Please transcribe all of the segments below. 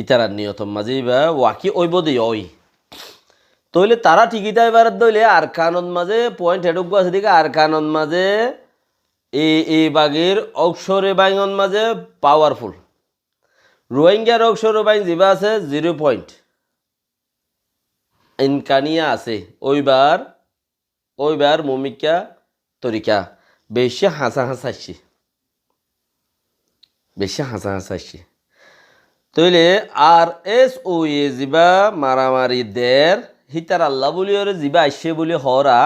ইতারা নিয়তম মাঝে বা ওয়াকি ওইব দে ওই তইলে তারা ঠিকই তাই বারাত দইলে আর কানন মাঝে পয়েন্ট হেডুকু আছে দিকে আর কানন মাঝে এই বাগের অক্ষরে বাইঙন মাঝে পাওয়ারফুল রোহিঙ্গার অক্ষরে বাইং যিবা আছে 0 পয়েন্ট ইনকানিয়া আছে ওইবার মমিকা তরিকা বেশি হাসাহাসি তইলে আর এস ও এ যিবা মারামারি দের হিতার আল্লাহ বলি ওরে যিবা আইসে বলি হরা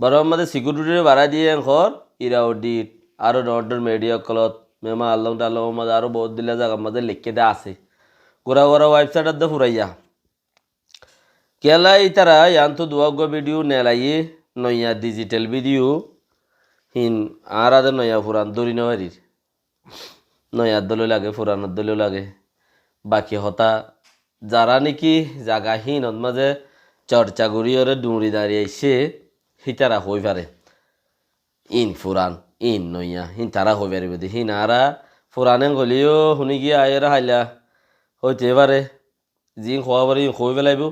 বড় আমাদের সিকিউরিটি বাড়াই দিয়ে ঘর ইরা অডিট আরও ডর মিডিয়া কলত মেমা আল্লাহ আল্লাহ মাঝে আরও বহুত দিলে যাক আমাদের লিখে দেওয়া আছে গোরা ওয়েবসাইটের দে ফুরাইয়া কেলাই তারা ইয়ান্ত দুয়াগ ভিডিও নেলাইয়ে নয়া ডিজিটাল ভিডিও হিন আর আদের নয়া ফুরান দরি নহারির নয়ার দলও লাগে ফুরানোর দলও লাগে বাকি হতা যারা নাকি জাগাহীন মাঝে চর্চা করিওরে ডুঁড়ি দাঁড়িয়েছে হিতারা হই পারে ইন ফুরান ইন নইয়া হিন তারা হই পারিব দে হিন আরা ফুরানে গলিও শুনি গিয়ে আয়ের হাইলা হইতে পারে যি খোয়া পারি হই পেলাইব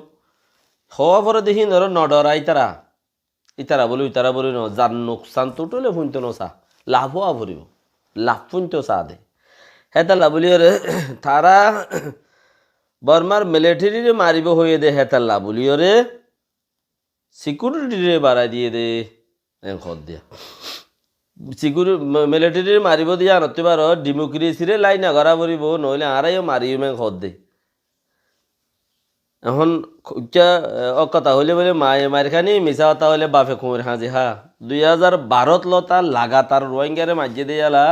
হওয়া পরে দেখি ধরো নডরা ইতারা বলি ইতারা বলি ন যার নোকসান তুটলে শুনতো নচা লাভ হওয়া ভরিব লাভ শুনতো চা দে হেতালা বলি ওরে তারা বর্মার মিলিটারিরে মারিব হয়ে দে হেতাল্লা বলি ওরে সিকিউরিটিরে বাড়াই দিয়ে দে খত দিয়া মিলিটারিরে মারিব দিয়া আনতে পারো ডেমোক্রেসিরে লাইন আগরা পড়িব নইলে আরাইও মারিও খত দে এখন কথা হইলে বলে মায়ে মারখানি মিছা কথা হইলে বাপে কুমের হাজি 2012 লতা লাগাতার রোহিঙ্গারে মাঝে দিয়ালা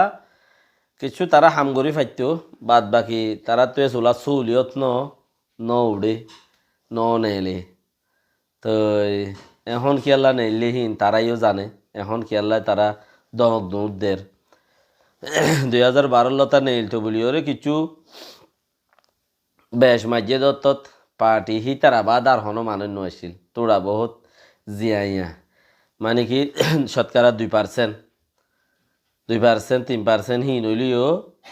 কিছু তারা হামগরি ফাইতো বাদ বাকি তারা তো চোলা চুলিয়ত ন উড়ে নেলে তো এখন খেয়াল্লা নেইলেহীন তারাইও জানে এখন খেয়াল্লায় তারা দমক দৌড়দের 2012 লতা নেইল তো বলি ওরে কিছু বেশ মাঝে দত্তত পার্টি হি তারা বাদ আর হনো মানুষ নয়ছিল তোরা বহুত জিয়াইয়া মানে কি শতকরা 2% 3% হি নইলিও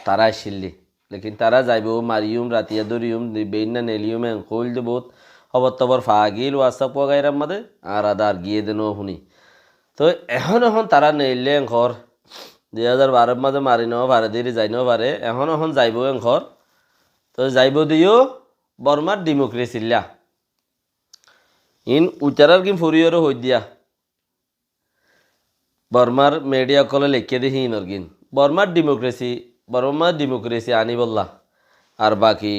তারা আসিলি লেকিন তারা যাইব মারিউম রাতিয়া দরিউম বেইনা নেলিউম কইল দে বহুত খবর তবর ফাগিল ওয়াটসঅ্যাপ গাইরাম মাদে আর আদার গিয়ে দেন শুনি তো এখন তারা নেইলে ঘর 2012 মাঝে মারি নেওয়া পারে দেরি যাই নেওয়া পারে এখন যাইব ঘর তো যাইব দিও বর্মার ডেমোক্রেসিল্লা ইন উচারার কি ফুরিয়রও হই দিয়া বর্মার মিডিয়া কলে লিখে দিহি নরগিন বর্মার ডেমোক্রেসি আনি বললা আর বাকি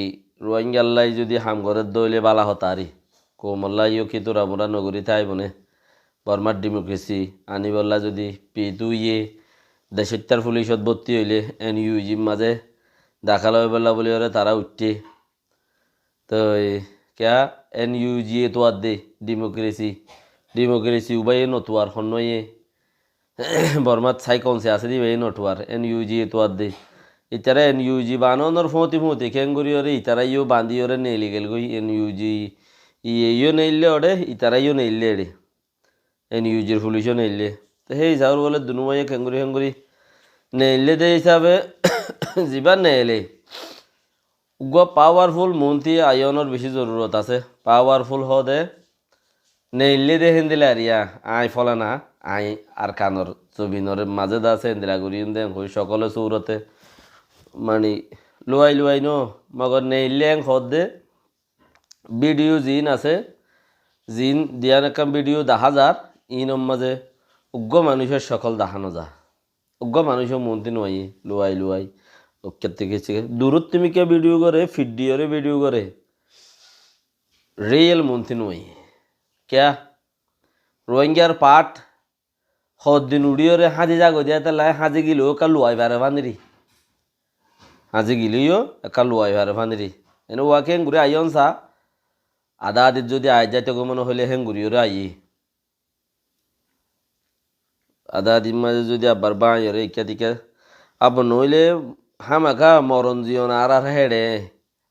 রোহিঙ্গাল্লাই যদি হামঘরের দইলে বালা হতারি কোমল্লাইও কি তোরা মোরা নগরী থাই বনে বর্মার ডেমোক্রেসি আনি বললা যদি পিতুইয়ে দেশত্যার পুলিশত ভর্তি হইলে NUG মাঝে দাখাল হয়ে বললা বলি ওরে তারা উঠতে তো क्या NUG তো আর দে ডেমোক্রেসি উবাই নতুয়ার হন্নয়ে বর্মাত ছাই কনসে আছে দিবে নটুয়ার NUG তো আর দে ইতারা NUG বানানোর ফতি খেঙ্গুরি ওরে ইতারাইও বান্ধি ওরে নেইলি গেল গই NUG ইয়েও নেইলে ওরে ইতারাইও নেইলে রে NUGর পুলিশও নেইলে তো সেই হিসাবে বলে দুনুমাইয়ে খেঙ্গুরি নেইলে দে হিসাবে যিবা নেইলে পাওয়ারফুল মন্ত্রী আয়নের বেশি জরুরত আছে পাওয়ারফুল হদে নেইলে দে হেন্দিলে আরিয়া আই ফলা না আই আর কানর জবিনর মাঝে আছে হেন্দিলা ঘুরি দে হই সকলে চৌরতে মানে লুয়াই ন মগর নেইলে হদ দে ভিডিও জিন আছে জিন দিয়ান একাম ভিডিও দেখা যার ইনম মাঝে উগ্র মানুষের সকল দেখানো যা উগ্র মানুষের মন্ত্রী নয় লুয়াই দূরত তুমি কে ভিডিও করে ফিডিওরে ভিডিও করে রিয়েল মন্ত্রী নয় क्या রোহিঙ্গার পাট হদ্দিন উড়িওরে হাজি জাগো দিয়া তাই হাজি গিলেও একা লুয়াই বারে ভানিরি হাজি গিলিও একা লুয়াই বারে ভানিরি এনে ওয়াকে হেঙ্গুরি আইন চা আদা আদিত যদি আই যাইতে গো মনে হইলে হেঙ্গুরিওরে আই আদা আদির মাঝে যদি আবার বাঁয়রে ইকা দিকা আবার নইলে হামাকা মরণ জিয়ন আর হেডে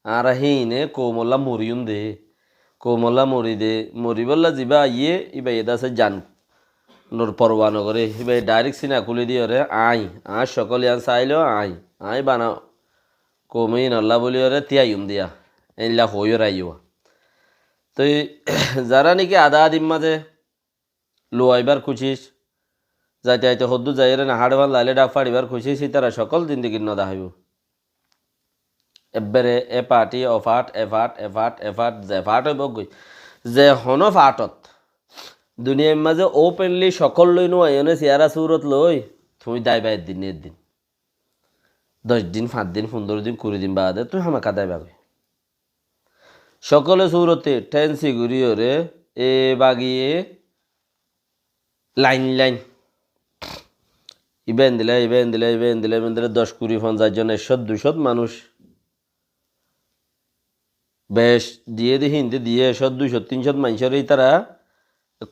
আর হিনে কোমল্লা মরিয়ম দে কোমল্লা মরি দে মরিবল্লা যিবা ইয়ে ইবা এদাসে জান নোর পরোয়া নগরে ইবা ডাইরেক্ট সিনা খুলে দিয়ে রে আই সকলে আন চাইলেও আই বানা কমি নল্লা বলি রে তিয়াইম দিয়া এইলা হইও রাইও তো যারা নাকি আদা দিম মাঝে লোয়াইবার খুঁজিস যাইতে আইতে হদ্দু যাই রে না হাড়বান লাইলে ডাক ফাড়িবার খুঁজিস তারা সকল জিন্দিগির নদা হইব এবারে এ পার্টি অফাট এফাট জেফাট হইব গই যে হন ফাটত দুনিয়ার মাঝে ওপেনলি সকল লই নো আইনে চেয়ারা সুরত লই তুমি দাইবা একদিন 10 দিন 5 দিন 15 দিন 20 দিন বাদে তুই হামাকা দাইবা গই সকলে সুরতে টেন্সি ঘুরিও রে এ বাগিয়ে লাইন ইবেন দিলে 10-20-50 জন 100-200 মানুষ বেশ দিয়ে হিন্দি দিয়ে 100-200-300 মানুষের তারা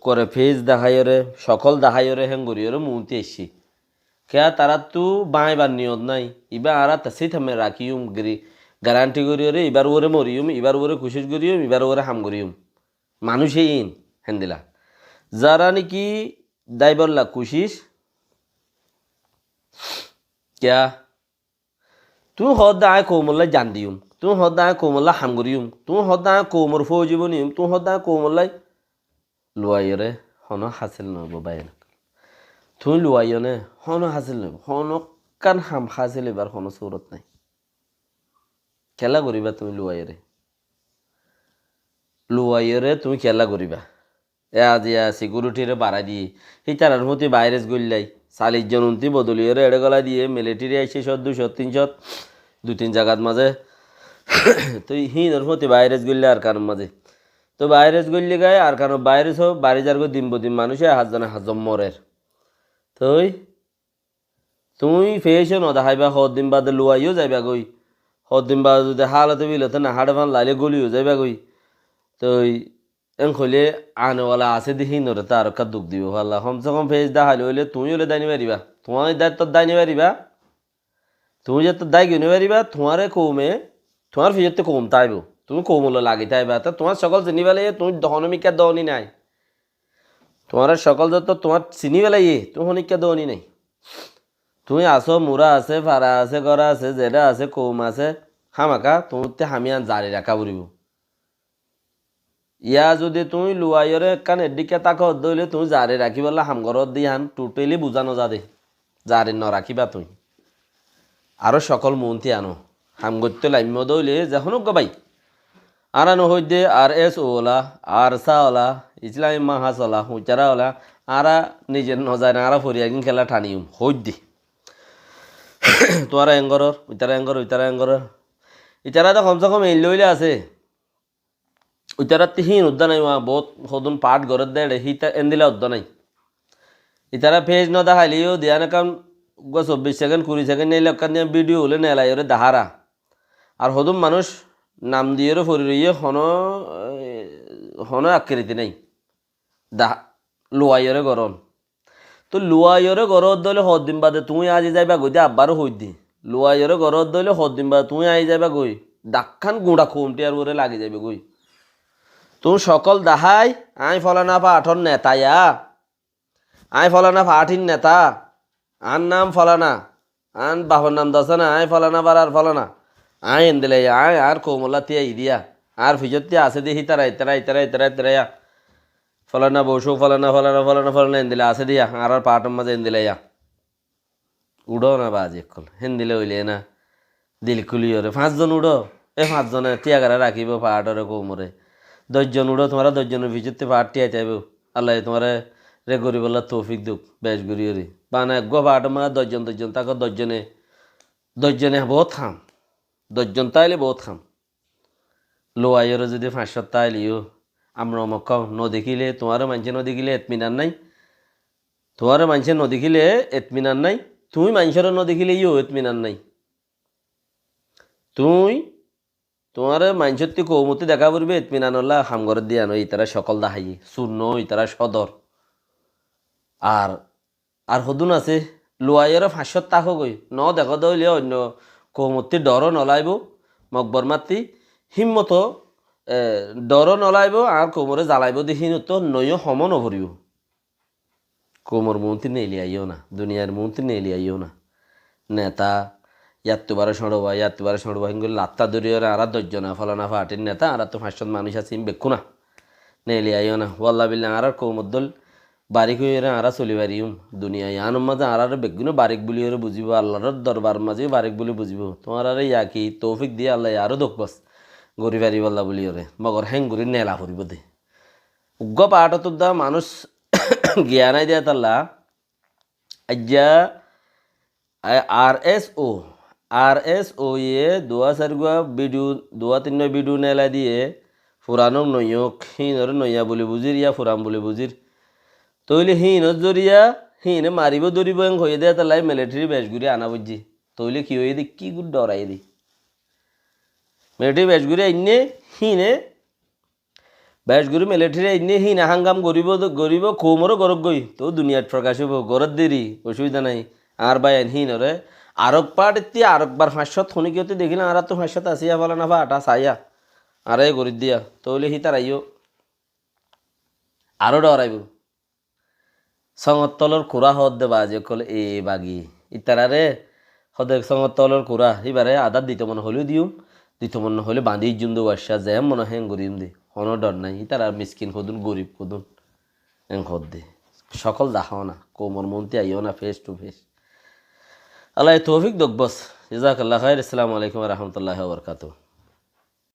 করে ফেস দেখাইরে সকল দেখাইরে হেঙ্গুরিয়রে মুহূর্তে এসছি কেয়া তারা তো বাঁইবার নিয়ত নাই ইবা আরা তাসি থামে রাখিউম গ্যারান্টি করিয়রে এবার ওরে মরিউম এবার ওরে খুশিস করিউম এবার ওরে হাম করিউম মানুষই ইন হেন্দিলা যারা নাকি দাইবল্লা খুশিস क्या तू हद आए कोमल्ला जान दियुम तू हद आए कोमल्ला हामगरियुम तू हद आए कोमर फौजीबनियुम तू हद आए कोमल्ला लुआयरे हनो हासिल नबो बायन तू लुआयने हनो हासिल नबो हनो कान हाम हासिल एबार हनो सूरत নাই খেলা করিবা তুমি লুয়াইরে তুমি খেলা করিবা এ আজি সিকিউরিটিরে বাড়াই দিয়ে সেই তারার মধ্যে ভাইরাস গল্লাই 40 জন 29 বদলিয়ে এড়ে গলা দিয়ে মিলিটারি আইসে 100-200-300 2-3 জায়গার মাঝে তো হিনের মধ্যে ভাইরাস গল্লে আর কারণ মাঝে তো ভাইরাস গল্লে গায়ে আর কারণ ভাইরাস হোক বাড়ি যার দিন বদিন মানুষে হাজম মরের তো তুমি ফেসে নদাহাইবা দিন বাদে লুয়াইও যাইবা গই দিন বাদে যদি হালতে বিলতে না হাড়ে ফান লাইলে গলিও যাইবা গই তো এনখলে আনেওয়ালা আছে দেখি নরে তার কা দুঃখ দিব ভাল্লা কমসে কম ফেস দেখাইলে হইলে তুমি হলে দাইনি পারিবা তোমার দায়িত্ব দাইনি পারিবা তুমি যে তোর দায় কিনে পারিবা তোমারে কমে তোমার ফিজতে কম তাইব তুমি কমলো লাগি তাইবা তা তোমার সকল চিনি পেলে তুমি দহনমিকা দহনি নাই তোমার সকল যত তোমার চিনি পেলে তুমি হনিকা দহনি নাই তুমি আসো মুরা আছে ফারা আছে গড়া আছে জেডা আছে কম আছে হামাকা তোমারতে হামিয়ান জারি রাখা পড়িব ইয়া যদি তুমি লুয়াইরে কানের দিকে তাকে দইলে তুমি জারি রাখিবলা হামঘরত দি হান টোটেলি বুঝানো যাদে জারি ন রাখিবা তুমি আরো সকল মন্ত্রী আনো হাম করতে লাইম দইলে যখন গবাই আর আনো হই দে আর এস ওলা আর সা ওলা ইসলামী মাহাস ওলা হুচারা ওলা আরা নিজের নজায় আরা ফরিয়াগিন খেলা ঠানিম হই দি তোরা এঙ্গরর উইতারা এঙ্গরর ইতারা তো কমসে কম এই লইলে আছে ইতারা তিহিন উদ্যা নাই বহুত সদুন পাঠ ঘরত দেয় হিতা এন্দিলা উদ্যা নাই ইতারা ফেজ ন দেখাইলেও দিয়া না কারণ 24 সেকেন্ড 20 সেকেন্ড নেই লক্কান দিয়ে ভিডিও হলে নেলাই ওরে দাহারা আর সদুম মানুষ নাম দিয়ে ফরি রইয়ে হন আকৃতি নাই লুয়াইরে গরম তো লুয়াইরে গরত দলে দিন বাদে তুমি আজি যাইবা গই দে আব্বারও হই দি লুয়াইরে গরত দলে দিন বাদে তুমি আই যাইবা গই ডাক্কান গুঁড়া খুমটি আর ওরে লাগি যাবে গই তুমি সকল দাহাই আই ফলানা পাঠর নেতায়া আই ফলানা পাঠিন নেতা আন নাম ফলানা আন বাবার নাম দশা না আই ফলানা বার আর ফলানা আই এনদিলে আয় আর কোমলা তিয়া ইদিয়া আর ফিজতে আছে দেখি তারা ফলানা বসু ফলানা এনদিলে আছে দিয়া আর পাঠর মাঝে এনদিলে উড়ো না বাজি কল হেন্দিলে হইলে না দিল খুলিওরে 5 জন উড়ো 5 জনে টিয়াগারা রাখিব পাহাড়রে কোমরে 10 জন উড়ো তোমার 10 জনের ভিতরতে পাহাড় টিয়া চাইব আল্লাহ তোমার রে গরিবল্লা তৌফিক দুক বেশ গরিয়রি বানা গো পাহাড় মা 10 জন তাকে 10 জনে বহুত খাম 10 জন তাইলে বহুত খাম লোয়াইরে যদি 500 তাইলিও আমরা মক নদেখিলে তোমার মানুষে নদেখিলে এতমিনার নাই তোমার মানুষে নদেখিলে এতমিনার নাই তুমি মানুষের নদেখিলে এতমিনার নাই তুই তোমার মানুষের কৌমতি দেখা পড়বে এতমিনানল্লা হামঘর দিয়ে আনো ইতারা সকল দাহাই শূন্য ইতারা সদর আর হদুন আছে লোয়াইয়ের 500 টাকা গই ন দেখো দইলে অন্য কৌমতি ডর নলাইব মকবর মাতি হিম্মত ডর নলাইব আর কোমরে জ্বালাইব দেখিন তো নয় সম নভরিব কোমর মন্ত্রী নেলি আইও না দুনিয়ার মন্ত্রী নেলি আইও না নেতা ইয়াত্তুবারে সড়বা হিঙ্গুল লাত্তা দরিয়রে আর ধৈর্য না ফলানা ফাটির নেতা আর তো 500 মানুষ আছে বেক্ষু না নেলি আইও না ওয়াল্লা বিল্লা আর কৌমদ্দল বারিক হয়ে আর চলি বারিম দুনিয়ায় আন মাঝে আর বেগুনো বারিক বলি ওরে বুঝিব আল্লাহর দরবার মাঝে বারিক বলি বুঝিব তোমার আর ইয়াকি তৌফিক দিয়ে আল্লাহ আরো দোকবাস গরি বারি বল্লা বলি ওরে মগর হ্যাং গরি নেলা ফুরিব দে উগ্র পাহাড় তো দা মানুষ জ্ঞানাই দেয়া তাল্লা আজ্ঞা RSO ये 2 ভিডিও নেলা দিয়ে ফুরানক নয়ক হিনর নয়া বলে বুঝির ইয়া ফুরাম বলে বুঝির তৈলে হিনত জরিয়া হিনে মারিব দরিব হয়ে দেয়া তালাই মিলিটারি বেশ ঘুরে আনা বুঝছি তৈলে কি হয়ে দি কি গুড ডরাই দি মিলিটারি বেশ ঘুরে আইনে হিনে বেশ ঘুরে মিলিটারি আইনে হিনে হাঙ্গাম গরিব কোমরও গরব গই তো দুনিয়ার প্রকাশ হব গরত দেরি অসুবিধা নাই আর বাই হিনরে আরক পাট এতি আরকবার 500 শুনি কিয়তে দেখিলাম আর তো 500 আসিয়া বলা না আটা চাইয়া আরে গরি দিয়া তৈলে হি তার আইও আরো ডরাইব সঙত তলর কুড়া হদ দেবা যে কলে এ বাগি ইতারারে হদে সঙত তলর কুড়া এবারে আদার দিত মনে হলেও দিও দিত মনে হলে বাঁধি জুম দো বাসা যে মনে হ্যাং গরিম দে হন ডর নাই ইতার মিসকিন কদুন গরিব কদুন এং হদ দে সকল দেখাও না কোমর মন্ত্রী আইও না ফেস টু ফেস আল্লাহ তৌফিক দক বস জাযাকাল্লাহ খাইর। আসসালামু আলাইকুম ওয়া রাহমাতুল্লাহি ওয়া বারাকাতুহু।